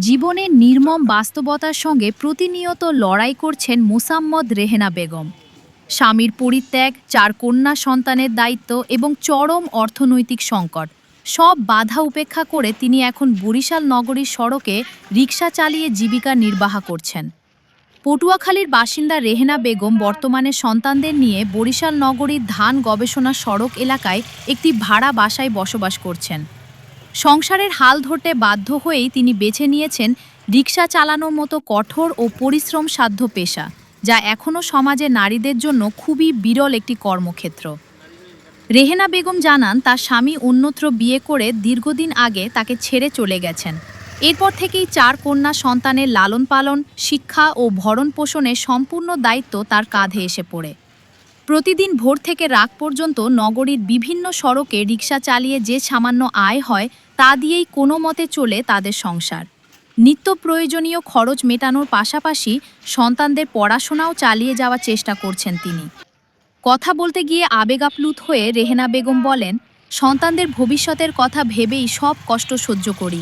জীবনের নির্মম বাস্তবতার সঙ্গে প্রতিনিয়ত লড়াই করছেন মোসাম্মদ রেহেনা বেগম। স্বামীর পরিত্যাগ, ৪ কন্যা সন্তানের দায়িত্ব এবং চরম অর্থনৈতিক সংকট সব বাধা উপেক্ষা করে তিনি এখন বরিশাল নগরীর সড়কে রিকশা চালিয়ে জীবিকা নির্বাহ করছেন। পটুয়াখালীর বাসিন্দা রেহেনা বেগম বর্তমানে সন্তানদের নিয়ে বরিশাল নগরীর ধান গবেষণা সড়ক এলাকায় একটি ভাড়া বাসায় বসবাস করছেন। সংসারের হাল ধরতে বাধ্য হয়েই তিনি বেছে নিয়েছেন রিকশা চালানোর মতো কঠোর ও পরিশ্রম সাধ্য পেশা, যা এখনও সমাজে নারীদের জন্য খুবই বিরল একটি কর্মক্ষেত্র। রেহেনা বেগম জানান, তার স্বামী অন্যত্র বিয়ে করে দীর্ঘদিন আগে তাকে ছেড়ে চলে গেছেন। এরপর থেকেই ৪ কন্যা সন্তানের লালন পালন, শিক্ষা ও ভরণ পোষণের সম্পূর্ণ দায়িত্ব তার কাঁধে এসে পড়ে। প্রতিদিন ভোর থেকে রাত পর্যন্ত নগরীর বিভিন্ন সড়কে রিকশা চালিয়ে যে সামান্য আয় হয় তা দিয়েই কোনো মতে চলে তাদের সংসার। নিত্য প্রয়োজনীয় খরচ মেটানোর পাশাপাশি সন্তানদের পড়াশোনাও চালিয়ে যাওয়ার চেষ্টা করছেন তিনি। কথা বলতে গিয়ে আবেগাপ্লুত হয়ে রেহেনা বেগম বলেন, সন্তানদের ভবিষ্যতের কথা ভেবেই সব কষ্ট সহ্য করি।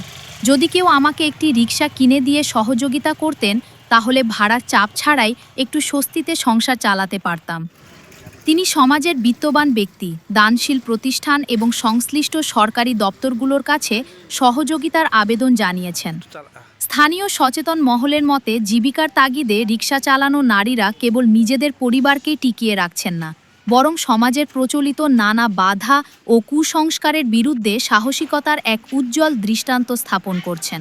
যদি কেউ আমাকে একটি রিকশা কিনে দিয়ে সহযোগিতা করতেন, তাহলে ভাড়ার চাপ ছাড়াই একটু স্বস্তিতে সংসার চালাতে পারতাম। তিনি সমাজের বিত্তবান ব্যক্তি, দানশীল প্রতিষ্ঠান এবং সংশ্লিষ্ট সরকারি দপ্তরগুলোর কাছে সহযোগিতার আবেদন জানিয়েছেন। স্থানীয় সচেতন মহলের মতে, জীবিকার তাগিদে রিকশা চালানো নারীরা কেবল নিজেদের পরিবারকেই টিকিয়ে রাখছেন না, বরং সমাজের প্রচলিত নানা বাধা ও কুসংস্কারের বিরুদ্ধে সাহসিকতার এক উজ্জ্বল দৃষ্টান্ত স্থাপন করছেন।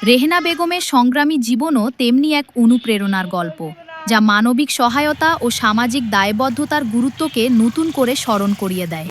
রেহেনা বেগমের সংগ্রামী জীবনও তেমনি এক অনুপ্রেরণার গল্প, যা মানবিক সহায়তা ও সামাজিক দায়বদ্ধতার গুরুত্বকে নতুন করে স্মরণ করিয়ে দেয়।